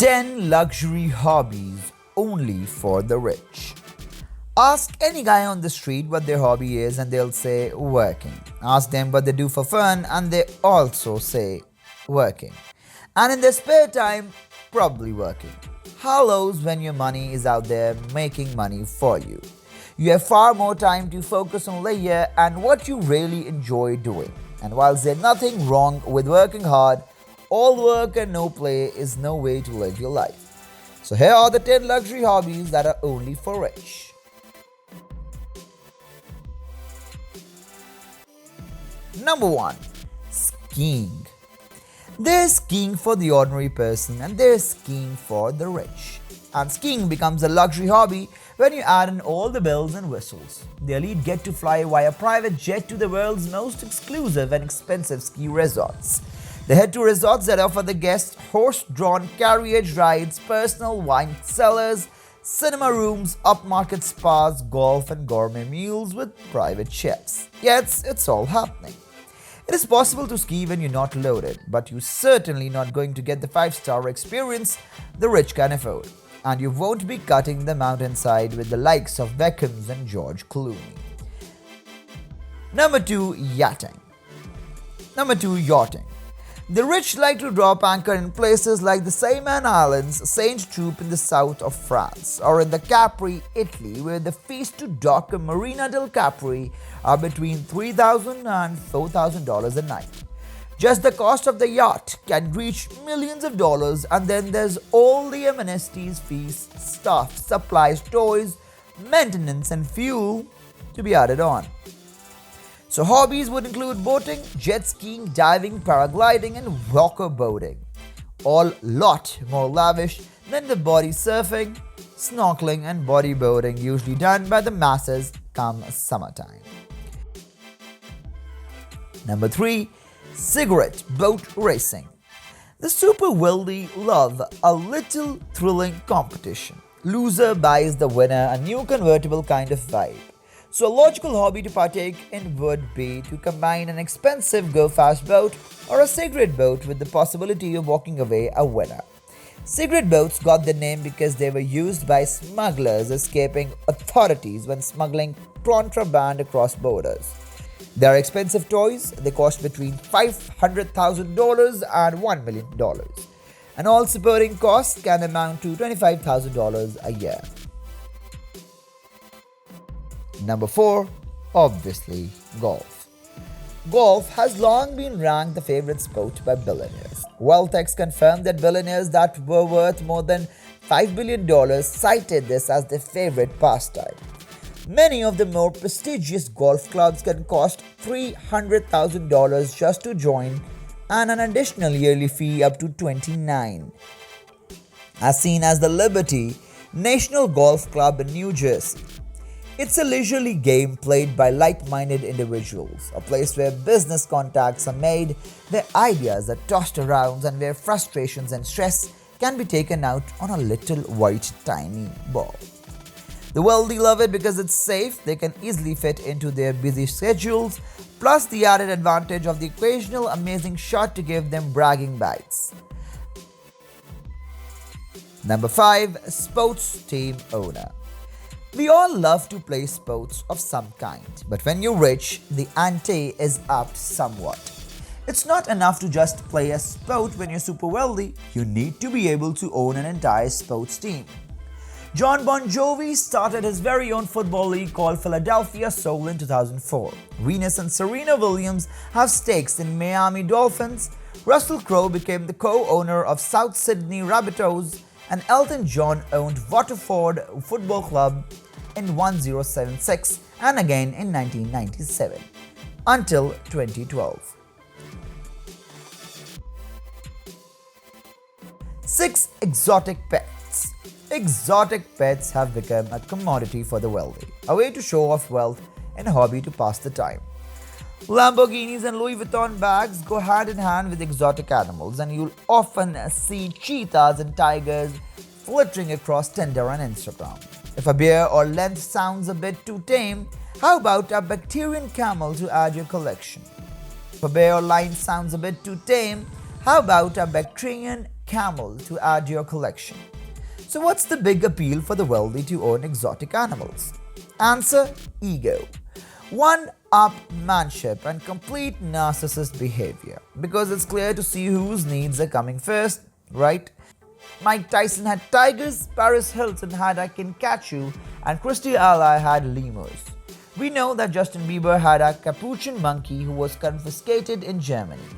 10 luxury hobbies only for the rich. Ask any guy on the street what their hobby is and they'll say working. Ask them what they do for fun and they also say working. And in their spare time, probably working. How lows when your money is out there making money for you. You have far more time to focus on leisure and what you really enjoy doing. And whilst there's nothing wrong with working hard, all work and no play is no way to live your life. So here are the 10 luxury hobbies that are only for rich. Number 1. Skiing. There's skiing for the ordinary person and there's skiing for the rich. And skiing becomes a luxury hobby when you add in all the bells and whistles. The elite get to fly via private jet to the world's most exclusive and expensive ski resorts. They head to resorts that offer the guests horse-drawn carriage rides, personal wine cellars, cinema rooms, upmarket spas, golf and gourmet meals with private chefs. Yes, it's all happening. It is possible to ski when you're not loaded, but you're certainly not going to get the 5-star experience the rich can afford. And you won't be cutting the mountainside with the likes of Beckhams and George Clooney. Number 2. Yachting. Yachting. The rich like to drop anchor in places like the Cayman Islands, Saint-Tropez in the south of France, or in the Capri, Italy, where the fees to dock a Marina del Capri are between $3,000 and $4,000 a night. Just the cost of the yacht can reach millions of dollars, and then there's all the amenities, fees, stuff, supplies, toys, maintenance, and fuel to be added on. So hobbies would include boating, jet skiing, diving, paragliding and walker boating. All lot more lavish than the body surfing, snorkeling and bodyboarding usually done by the masses come summertime. Number 3. Cigarette boat racing. The super wealthy love a little thrilling competition. Loser buys the winner a new convertible kind of vibe. So a logical hobby to partake in would be to combine an expensive go-fast boat or a cigarette boat with the possibility of walking away a winner. Cigarette boats got their name because they were used by smugglers escaping authorities when smuggling contraband across borders. They are expensive toys. They cost between $500,000 and $1 million. And all supporting costs can amount to $25,000 a year. Number 4. Obviously, golf. Golf has long been ranked the favorite sport by billionaires. Wealth confirmed that billionaires that were worth more than $5 billion cited this as their favorite pastime. Many of the more prestigious golf clubs can cost $300,000 just to join and an additional yearly fee up to $29,000. As seen as the Liberty National Golf Club in New Jersey. It's a leisurely game played by like-minded individuals, a place where business contacts are made, where ideas are tossed around and where frustrations and stress can be taken out on a little white tiny ball. The wealthy love it because it's safe, they can easily fit into their busy schedules, plus the added advantage of the occasional amazing shot to give them bragging rights. Number 5. Sports team owner. We all love to play sports of some kind, but when you're rich, the ante is upped somewhat. It's not enough to just play a sport when you're super wealthy, you need to be able to own an entire sports team. John Bon Jovi started his very own football league called Philadelphia Soul in 2004. Venus and Serena Williams have stakes in Miami Dolphins. Russell Crowe became the co-owner of South Sydney Rabbitohs, and Elton John owned Waterford Football Club in 1076 and again in 1997 until 2012. 6. Exotic pets. Exotic pets have become a commodity for the wealthy, a way to show off wealth and a hobby to pass the time. Lamborghinis and Louis Vuitton bags go hand in hand with exotic animals, and you'll often see cheetahs and tigers flittering across Tinder and Instagram. If a bear or length sounds a bit too tame, how about a Bactrian camel to add your collection? If a bear or lion sounds a bit too tame, how about a Bactrian camel to add to your collection. So, what's the big appeal for the wealthy to own exotic animals? Answer: ego. One-upmanship and complete narcissist behavior. Because it's clear to see whose needs are coming first, right? Mike Tyson had tigers, Paris Hilton had I Can Catch You, and Christy Alley had lemurs. We know that Justin Bieber had a capuchin monkey who was confiscated in Germany.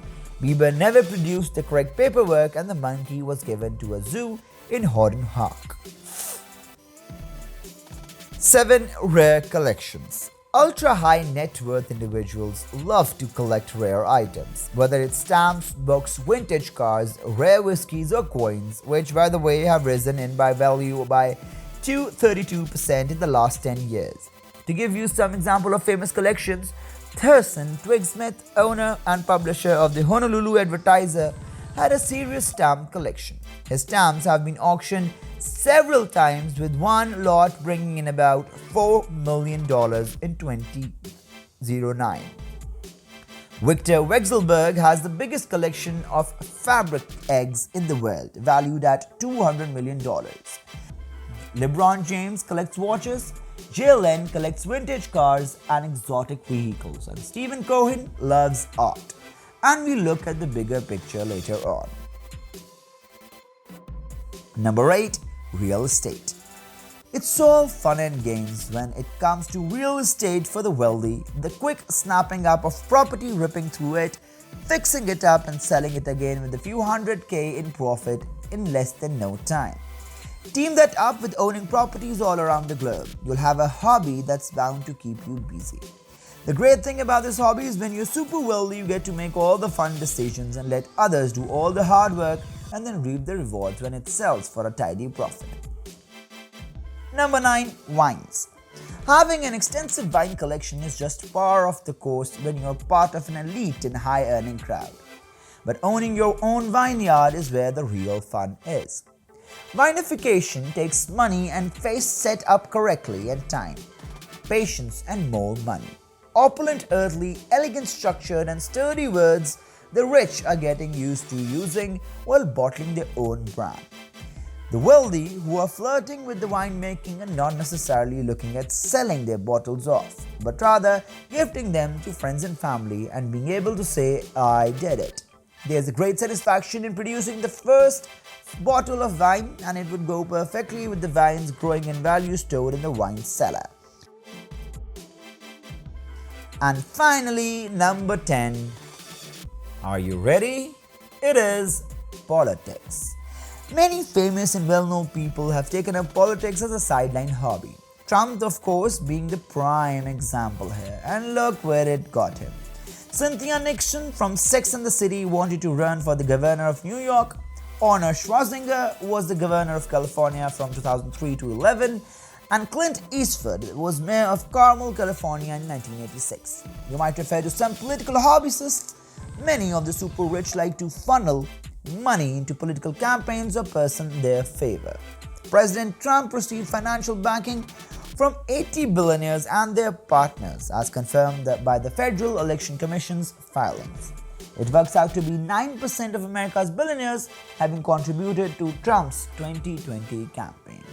Bieber never produced the correct paperwork and the monkey was given to a zoo in Hodenhaag. 7 Rare collections. Ultra-high net worth individuals love to collect rare items, whether it's stamps, books, vintage cars, rare whiskeys or coins, which by the way have risen in by value by 232% in the last 10 years. To give you some example of famous collections, Thurston Twigg-Smith, owner and publisher of the Honolulu Advertiser, had a serious stamp collection. His stamps have been auctioned several times, with one lot bringing in about $4 million in 2009. Victor Wexelberg has the biggest collection of fabric eggs in the world, valued at $200 million. LeBron James collects watches, JLN collects vintage cars and exotic vehicles, and Stephen Cohen loves art. And we look at the bigger picture later on. Number 8. Real estate. It's all fun and games when it comes to real estate for the wealthy, the quick snapping up of property, ripping through it, fixing it up and selling it again with a few $100K in profit in less than no time. Team that up with owning properties all around the globe. You'll have a hobby that's bound to keep you busy. The great thing about this hobby is when you're super wealthy, you get to make all the fun decisions and let others do all the hard work and then reap the rewards when it sells for a tidy profit. Number 9. Wines. Having an extensive wine collection is just par of the course when you're part of an elite and high-earning crowd. But owning your own vineyard is where the real fun is. Vinification takes money and face set up correctly and time, patience and more money. Opulent, earthly, elegant, structured and sturdy words the rich are getting used to using while bottling their own brand. The wealthy who are flirting with the winemaking are not necessarily looking at selling their bottles off, but rather gifting them to friends and family and being able to say, "I did it." There's a great satisfaction in producing the first bottle of wine, and it would go perfectly with the wines growing in value stored in the wine cellar. And finally, number 10. Are you ready? It is politics. Many famous and well-known people have taken up politics as a sideline hobby. Trump, of course, being the prime example here. And look where it got him. Cynthia Nixon from Sex and the City wanted to run for the governor of New York. Arnold Schwarzenegger was the governor of California from 2003 to 11. And Clint Eastwood was mayor of Carmel, California in 1986. You might refer to some political hobbyists. Many of the super rich like to funnel money into political campaigns or person their favor. President Trump received financial backing from 80 billionaires and their partners, as confirmed by the Federal Election Commission's filings. It works out to be 9% of America's billionaires having contributed to Trump's 2020 campaign.